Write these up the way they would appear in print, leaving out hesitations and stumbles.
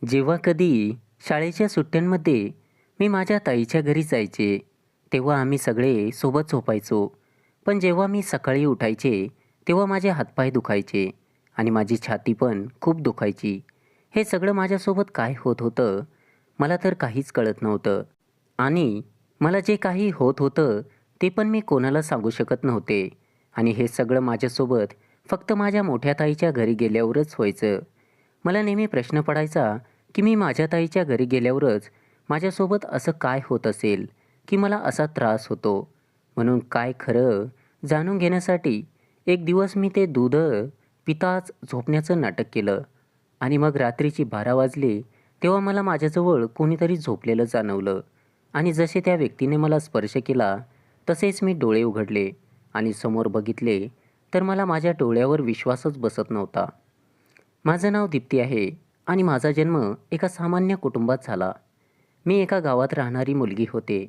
जेव्हा कधी शाळेच्या सुट्ट्यांमध्ये मी माझ्या ताईच्या घरी जायचे, तेव्हा आम्ही सगळे सोबत झोपायचो. पण जेव्हा मी सकाळी उठायचे, तेव्हा माझे हातपाय दुखायचे आणि माझी छाती पण खूप दुखायची. हे सगळं माझ्यासोबत काय होत होतं, मला तर काहीच कळत नव्हतं. आणि मला जे काही होत होतं, ते पण मी कोणाला सांगू शकत नव्हते. आणि हे सगळं माझ्यासोबत फक्त माझ्या मोठ्या ताईच्या घरी गेल्यावरच व्हायचं. मला नेहमी प्रश्न पडायचा की मी माझ्या ताईच्या घरी गेल्यावरच माझ्यासोबत असं काय होत असेल की मला असा त्रास होतो. म्हणून काय खरं जाणून घेण्यासाठी एक दिवस मी ते दूध पिताच झोपण्याचं नाटक केलं. आणि मग रात्रीची 12 वाजली तेव्हा मला माझ्याजवळ कोणीतरी झोपलेलं जाणवलं. आणि जसे त्या व्यक्तीने मला स्पर्श केला तसेच मी डोळे उघडले आणि समोर बघितले तर मला माझ्या डोळ्यावर विश्वासच बसत नव्हता. माझं नाव दीप्ती आहे आणि माझा जन्म एका सामान्य कुटुंबात झाला. मी एका गावात राहणारी मुलगी होते.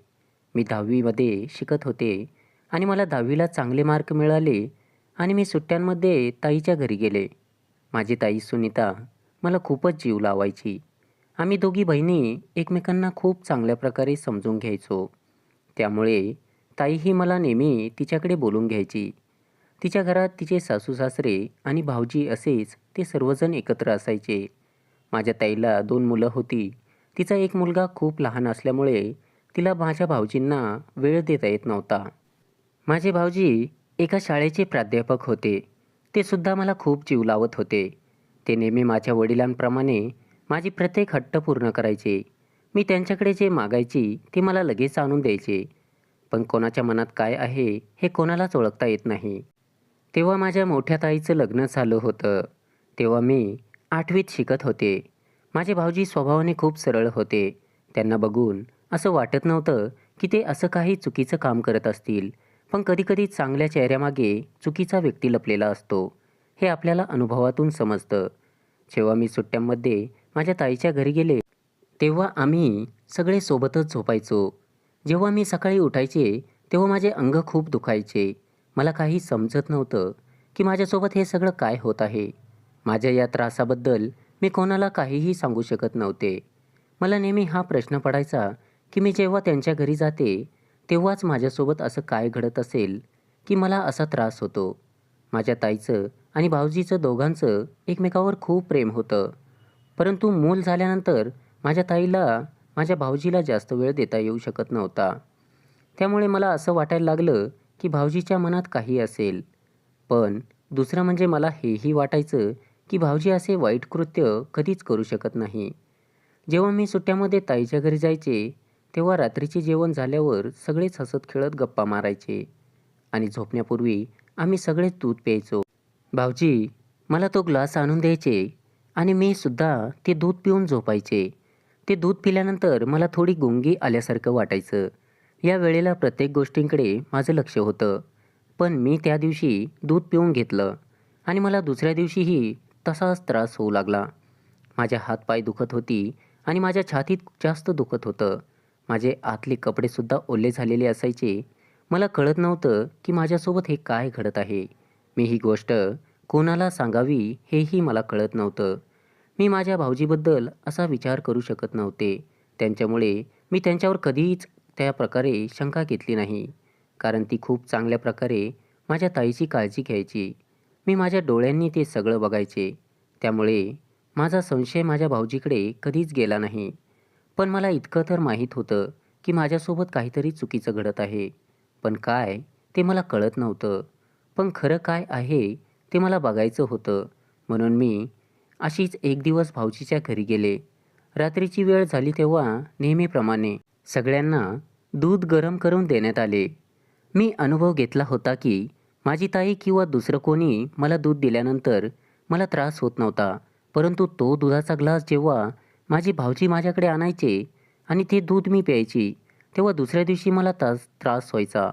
मी 10वीमध्ये शिकत होते आणि मला 10वीला चांगले मार्क मिळाले आणि मी सुट्ट्यांमध्ये ताईच्या घरी गेले. माझी ताई सुनीता मला खूपच जीव लावायची. आम्ही दोघी बहिणी एकमेकांना खूप चांगल्या प्रकारे समजून घ्यायचो. त्यामुळे ताईही मला नेहमी तिच्याकडे बोलून घ्यायची. तिच्या घरात तिचे सासू-सासरे आणि भावजी असेच ते सर्वजण एकत्र असायचे. माझ्या ताईला 2 मुलं होती. तिचा एक मुलगा खूप लहान असल्यामुळे तिला माझ्या भावजींना वेळ देता येत नव्हता. माझे भावजी एका शाळेचे प्राध्यापक होते. ते सुद्धा मला खूप जीव लावत होते. ते नेहमी माझ्या वडिलांप्रमाणे माझी प्रत्येक हट्ट पूर्ण करायचे. मी त्यांच्याकडे जे मागायची ते मला लगेच आणून द्यायचे. पण कोणाच्या मनात काय आहे हे कोणालाच ओळखता येत नाही. तेव्हा माझ्या मोठ्या ताईचं लग्न झालं होतं. तेव्हा मी 8वीत शिकत होते. माझे भावजी स्वभावाने खूप सरळ होते. त्यांना बघून असं वाटत नव्हतं की ते असं काही चुकीचं काम करत असतील. पण कधीकधी चांगल्या चेहऱ्यामागे चुकीचा व्यक्ती लपलेला असतो. हे आपल्याला अनुभवातून समजतं. जेव्हा मी सुट्ट्यांमध्ये माझ्या ताईच्या घरी गेले, तेव्हा आम्ही सगळे सोबतच झोपायचो. जेव्हा मी सकाळी उठायचे, तेव्हा माझे अंग खूप दुखायचे. मला काही समजत नव्हतं की माझ्यासोबत हे सगळं काय होत आहे. माझ्या या त्रासाबद्दल मी कोणाला काहीही सांगू शकत नव्हते. मला नेहमी हा प्रश्न पडायचा की मी जेव्हा त्यांच्या घरी जाते, तेव्हाच माझ्यासोबत असं काय घडत असेल की मला असा त्रास होतो. माझ्या ताईचं आणि भावजीचं दोघांचं एकमेकावर खूप प्रेम होतं. परंतु मूल झाल्यानंतर माझ्या ताईला माझ्या भावजीला जास्त वेळ देता येऊ शकत नव्हता. त्यामुळे मला असं वाटायला लागलं की भावजीच्या मनात काही असेल. पण दुसरं म्हणजे मला हेही वाटायचं की भावजी असे वाईट कृत्य कधीच करू शकत नाही. जेव्हा मी सुट्ट्यामध्ये ताईच्या घरी जायचे, तेव्हा रात्रीचे जेवण झाल्यावर सगळेच हसत खेळत गप्पा मारायचे आणि झोपण्यापूर्वी आम्ही सगळेच दूध प्यायचो. भावजी मला तो ग्लास आणून द्यायचे आणि मी सुद्धा ते दूध पिऊन झोपायचे. ते दूध पिल्यानंतर मला थोडी गुंगी आल्यासारखं वाटायचं. या वेळेला प्रत्येक गोष्टींकडे माझं लक्ष होतं. पण मी त्या दिवशी दूध पिऊन घेतलं आणि मला दुसऱ्या दिवशीही तसाच त्रास होऊ लागला. माझ्या हातपाय दुखत होती आणि माझ्या छातीत जास्त दुखत होतं. माझे आतले कपडेसुद्धा ओले झालेले असायचे. मला कळत नव्हतं की माझ्यासोबत हे काय घडत आहे. मी ही गोष्ट कोणाला सांगावी हेही मला कळत नव्हतं. मी माझ्या भावजीबद्दल असा विचार करू शकत नव्हते. त्यांच्यामुळे मी त्यांच्यावर कधीच त्या प्रकारे शंका घेतली नाही. कारण ती खूप चांगल्या प्रकारे माझ्या ताईची काळजी घ्यायची. मी माझ्या डोळ्यांनी ते सगळं बघायचे. त्यामुळे माझा संशय माझ्या भावजीकडे कधीच गेला नाही. पण मला इतकं तर माहीत होतं की माझ्यासोबत काहीतरी चुकीचं घडत आहे. पण काय ते मला कळत नव्हतं. पण खरं काय आहे ते मला बघायचं होतं. म्हणून मी अशीच एक दिवस भावजीच्या घरी गेले. रात्रीची वेळ झाली तेव्हा नेहमीप्रमाणे सगळ्यांना दूध गरम करून देण्यात आले. मी अनुभव घेतला होता की माझी ताई किंवा दुसरं कोणी मला दूध दिल्यानंतर मला त्रास होत नव्हता. परंतु तो दुधाचा ग्लास जेव्हा माझी भावजी माझ्याकडे आणायचे आणि ते दूध मी प्यायची, तेव्हा दुसऱ्या दिवशी मला त्रास व्हायचा.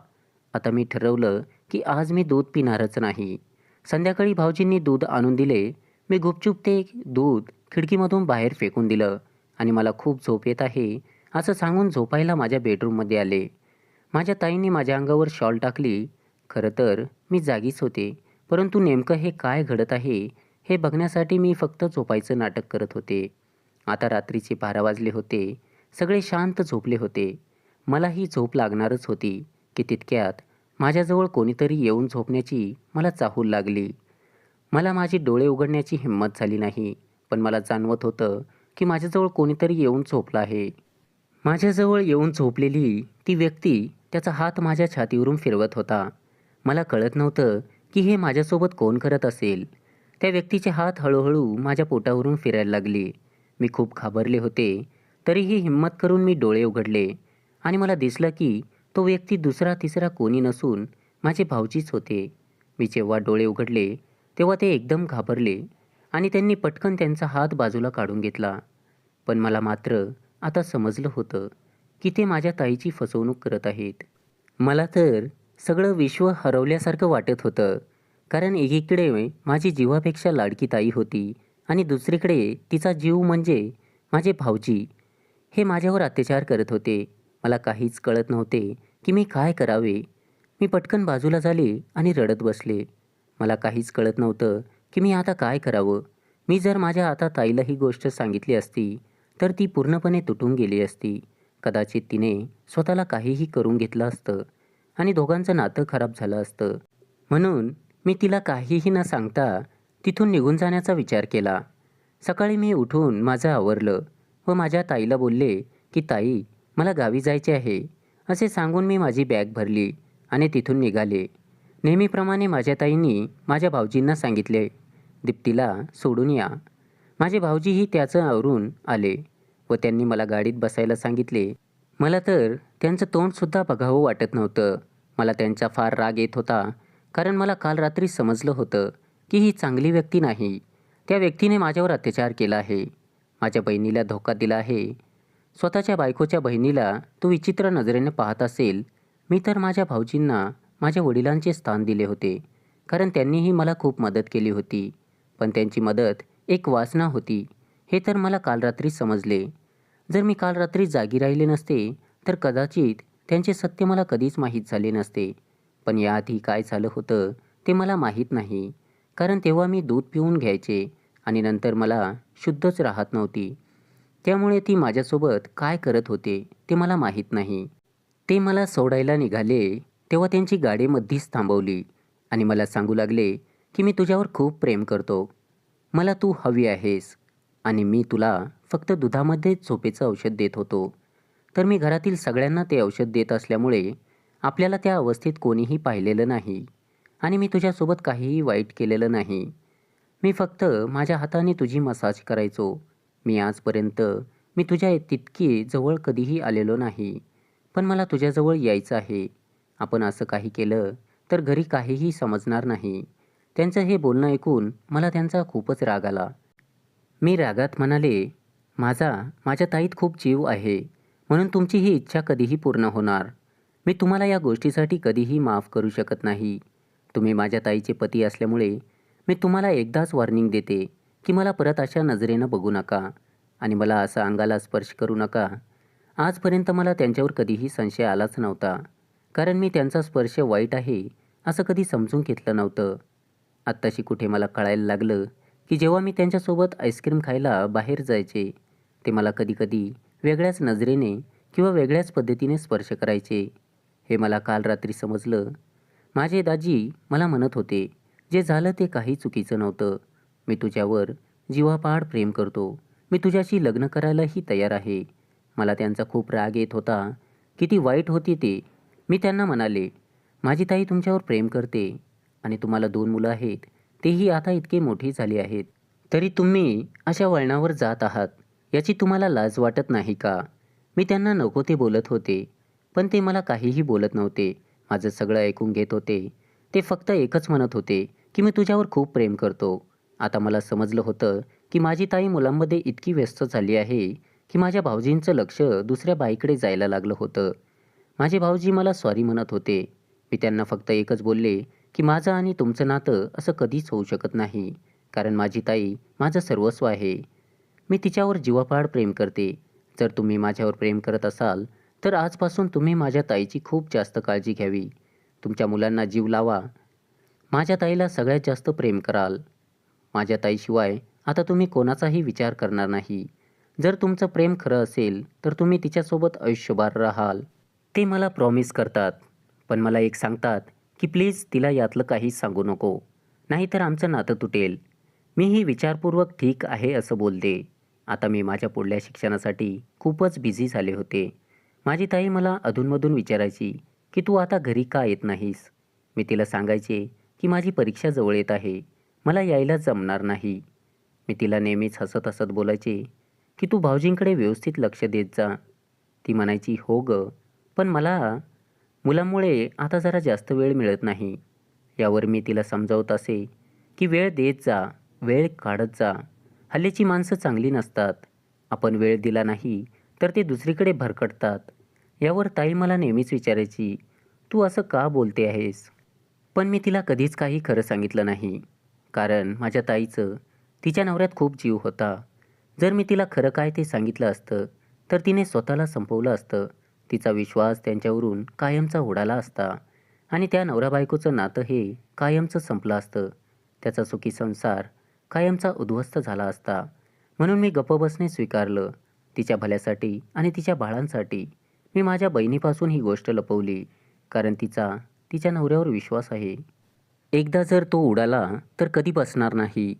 आता मी ठरवलं की आज मी दूध पिणारच नाही. संध्याकाळी भावजींनी दूध आणून दिले. मी गुपचूप ते दूध खिडकीमधून बाहेर फेकून दिलं आणि मला खूप झोप येत आहे असं सांगून झोपायला माझ्या बेडरूममध्ये आले. माझ्या ताईंनी माझ्या अंगावर शॉल टाकली. खरं तर मी जागीच होते, परंतु नेमकं हे काय घडत आहे हे बघण्यासाठी मी फक्त झोपायचं नाटक करत होते. आता रात्रीचे 12 वाजले होते. सगळे शांत झोपले होते. मलाही झोप लागणारच होती की तितक्यात माझ्याजवळ कोणीतरी येऊन झोपण्याची मला चाहूल लागली. मला माझे डोळे उघडण्याची हिंमत झाली नाही, पण मला जाणवत होतं की माझ्याजवळ कोणीतरी येऊन झोपलं आहे. माझ्याजवळ येऊन झोपलेली ती व्यक्ती त्याचा हात माझ्या छातीवरून फिरवत होता. मला कळत नव्हतं की हे माझ्यासोबत कोण करत असेल. त्या व्यक्तीचे हात हळूहळू माझ्या पोटावरून फिरायला लागले. मी खूप घाबरले होते. तरीही हिंमत करून मी डोळे उघडले आणि मला दिसलं की तो व्यक्ती दुसरा तिसरा कोणी नसून माझे भाऊजीच होते. मी जेव्हा डोळे उघडले तेव्हा ते एकदम घाबरले आणि त्यांनी पटकन त्यांचा हात बाजूला काढून घेतला. पण मला मात्र आता समजलं होतं की ते माझ्या ताईची फसवणूक करत आहेत. मला तर सगळं विश्व हरवल्यासारखं वाटत होतं. कारण एकीकडे माझी जीवापेक्षा लाडकी ताई होती आणि दुसरीकडे तिचा जीव म्हणजे माझे भाऊजी हे माझ्यावर अत्याचार करत होते. मला काहीच कळत नव्हते की मी काय करावे. मी पटकन बाजूला झाले आणि रडत बसले. मला काहीच कळत नव्हतं की मी आता काय करावं. मी जर माझ्या आता ताईला ही गोष्ट सांगितली असती तर ती पूर्णपणे तुटून गेली असती. कदाचित तिने स्वतःला काहीही करून घेतलं असतं आणि दोघांचं नातं खराब झालं असतं. म्हणून मी तिला काहीही न सांगता तिथून निघून जाण्याचा विचार केला. सकाळी मी उठून माझं आवरलं व माझ्या ताईला बोलले की ताई, मला गावी जायचे आहे. असे सांगून मी माझी बॅग भरली आणि तिथून निघाले. नेहमीप्रमाणे माझ्या ताईंनी माझ्या भाऊजींना सांगितले, दीप्तीला सोडून या. माझे भाऊजीही त्याचं आवरून आले व त्यांनी मला गाडीत बसायला सांगितले. मला तर त्यांचं तोंडसुद्धा बघावं वाटत नव्हतं. मला त्यांचा फार राग येत होता, कारण मला काल रात्री समजलं होतं की ही चांगली व्यक्ती नाही. त्या व्यक्तीने माझ्यावर अत्याचार केला आहे. माझ्या बहिणीला धोका दिला आहे. स्वतःच्या बायकोच्या बहिणीला तो विचित्र नजरेने पाहत असेल. मी तर माझ्या भाऊजींना माझ्या वडिलांचे स्थान दिले होते, कारण त्यांनीही मला खूप मदत केली होती. पण त्यांची मदत एक वासना होती, हे तर मला काल रात्री समजले. जर मी काल रात्री जागी राहिले नसते तर कदाचित त्यांचे सत्य मला कधीच माहीत झाले नसते. पण याआधी काय झालं होतं ते मला माहीत नाही, कारण तेव्हा मी दूध पिऊन घ्यायचे आणि नंतर मला शुद्धच राहत नव्हती. त्यामुळे ती माझ्यासोबत काय करत होते ते मला माहीत नाही. ते मला सोडायला निघाले तेव्हा त्यांची गाडी मध्येच थांबवली आणि मला सांगू लागले की मी तुझ्यावर खूप प्रेम करतो. मला तू हवी आहेस आणि मी तुला फक्त दुधामध्ये झोपेचं औषध देत होतो. तर मी घरातील सगळ्यांना ते औषध देत असल्यामुळे आपल्याला त्या अवस्थेत कोणीही पाहिलेलं नाही आणि मी तुझ्यासोबत काहीही वाईट केलेलं नाही. मी फक्त माझ्या हाताने तुझी मसाज करायचो. मी तुझ्या तितकी जवळ कधीही आलेलो नाही. पण मला तुझ्याजवळ यायचं आहे. आपण असं काही केलं तर घरी काहीही समजणार नाही. त्यांचं हे बोलणं ऐकून मला त्यांचा खूपच राग आला. मी रागात म्हणाले, माझ्या ताईत खूप जीव आहे, म्हणून तुमची ही इच्छा कधीही पूर्ण होणार. मी तुम्हाला या गोष्टीसाठी कधीही माफ करू शकत नाही. तुम्ही माझ्या ताईचे पती असल्यामुळे मी तुम्हाला एकदाच वॉर्निंग देते की मला परत अशा नजरेनं बघू नका आणि मला असं अंगाला स्पर्श करू नका. आजपर्यंत मला त्यांच्यावर कधीही संशय आलाच नव्हता, कारण मी त्यांचा स्पर्श वाईट आहे असं कधी समजून घेतलं नव्हतं. आत्ताशी कुठे मला कळायला लागलं की जेव्हा मी त्यांच्यासोबत आईस्क्रीम खायला बाहेर जायचे, ते मला कधीकधी वेगळ्याच नजरेने किंवा वेगळ्याच पद्धतीने स्पर्श करायचे. हे मला काल रात्री समजलं. माझे दाजी मला म्हणत होते, जे झालं ते काही चुकीचं नव्हतं. मी तुझ्यावर जीवापाड प्रेम करतो. मी तुझ्याशी लग्न करायलाही तयार आहे. मला त्यांचा खूप राग येत होता. किती वाईट होती ते. मी त्यांना म्हणाले, माझी ताई तुमच्यावर प्रेम करते आणि तुम्हाला 2 मुलं आहेत. तेही आता इतके मोठी झाली आहेत. तरी तुम्ही अशा वळणावर जात आहात, याची तुम्हाला लाज वाटत नाही का? मी त्यांना नको ते बोलत होते, पण ते मला काहीही बोलत नव्हते. माझं सगळं ऐकून घेत होते. ते फक्त एकच म्हणत होते की मी तुझ्यावर खूप प्रेम करतो. आता मला समजलं होतं की माझी ताई मुलांमध्ये इतकी व्यस्त झाली आहे की माझ्या भाऊजींचं लक्ष दुसऱ्या बाईकडे जायला लागलं होतं. माझे भाऊजी मला सॉरी म्हणत होते. मी त्यांना फक्त एकच बोलले की माझं आणि तुमचं नातं असं कधीच होऊ शकत नाही, कारण माझी ताई माझं सर्वस्व आहे. मी तिच्यावर जीवापाड प्रेम करते. जर तुम्ही माझ्यावर प्रेम करत असाल तर आजपासून तुम्ही माझ्या ताईची खूप जास्त काळजी घ्यावी. तुमच्या मुलांना जीव लावा. माझ्या ताईला सगळ्यात जास्त प्रेम कराल. माझ्या ताईशिवाय आता तुम्ही कोणाचाही विचार करणार नाही. जर तुमचं प्रेम खरं असेल तर तुम्ही तिच्यासोबत आयुष्यभर राहाल. ते मला प्रॉमिस करतात. पण मला एक सांगतात की प्लीज तिला यातलं काहीच सांगू नको. नाहीतर आमचं नातं तुटेल. मीही विचारपूर्वक ठीक आहे असं बोलते. आता मी माझ्या पुढल्या शिक्षणासाठी खूपच बिझी झाले होते. माझी ताई मला अधूनमधून विचारायची की तू आता घरी का येत नाहीस? मी तिला सांगायचे की माझी परीक्षा जवळ येत आहे. मला यायला जमणार नाही. मी तिला नेहमीच हसत हसत बोलायचे की तू भाऊजींकडे व्यवस्थित लक्ष देत जा. ती म्हणायची हो ग, पण मला मुलामुळे आता जरा जास्त वेळ मिळत नाही. यावर मी तिला समजावत असे की वेळ देत जा, वेळ काढत जा. हल्लीची माणसं चांगली नसतात. आपण वेळ दिला नाही तर ते दुसरीकडे भरकटतात. यावर ताई मला नेहमीच विचारायची, तू असं का बोलते आहेस? पण मी तिला कधीच काही खरं सांगितलं नाही. कारण माझ्या ताईचं तिच्या नवऱ्यात खूप जीव होता. जर मी तिला खरं काय ते सांगितलं असतं तर तिने स्वतःला संपवलं असतं. तिचा विश्वास त्यांच्यावरून कायमचा उडाला असता आणि त्या नवरा बायकोचं नातं हे कायमचं संपलं असतं. त्याचा सुखी संसार कायमचा उद्ध्वस्त झाला असता. म्हणून मी गप्प बसणे स्वीकारलं. तिच्या भल्यासाठी आणि तिच्या बाळांसाठी मी माझ्या बहिणीपासून ही गोष्ट लपवली. कारण तिच्या नवऱ्यावर विश्वास आहे. एकदा जर तो उडाला तर कधी बसणार नाही.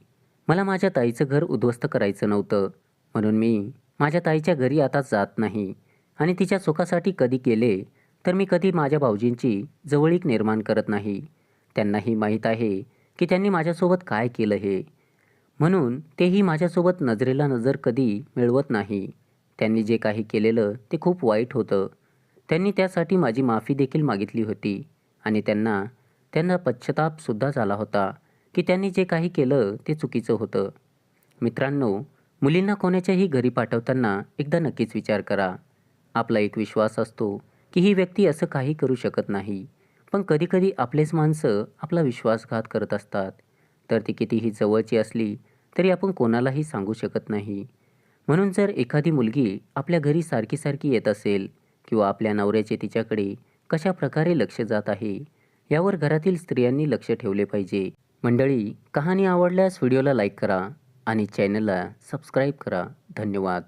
मला माझ्या ताईचं घर उद्ध्वस्त करायचं नव्हतं. म्हणून मी माझ्या ताईच्या घरी आता जात नाही आणि तिच्या सुखासाठी कधी गेले तर मी कधी माझ्या भाऊजींची जवळीक निर्माण करत नाही. त्यांनाही माहीत आहे की त्यांनी माझ्यासोबत काय केलं हे. म्हणून तेही माझ्यासोबत नजरेला नजर कधी मिळवत नाही. त्यांनी जे काही केलेलं ते खूप वाईट होतं. त्यांनी त्यासाठी माझी माफी देखील मागितली होती आणि त्यांना पश्चातापसुद्धा झाला होता की त्यांनी जे काही केलं ते चुकीचं होतं. मित्रांनो, मुलींना कोणाच्याही घरी पाठवताना एकदा नक्कीच विचार करा. आपला एक विश्वास असतो की ही व्यक्ती असं काही करू शकत नाही. पण कधीकधी आपलेच माणसं आपला विश्वासघात करत असतात. तर ती कितीही जवळची असली तरी आपण कोणालाही सांगू शकत नाही. म्हणून जर एखादी मुलगी आपल्या घरी सारखी सारखी येत असेल किंवा आपल्या नवऱ्याचे तिच्याकडे कशा प्रकारे लक्ष जात आहे यावर घरातील स्त्रियांनी लक्ष ठेवले पाहिजे. मंडळी, कहाणी आवडल्यास व्हिडिओला लाईक करा आणि चॅनलला सबस्क्राईब करा. धन्यवाद.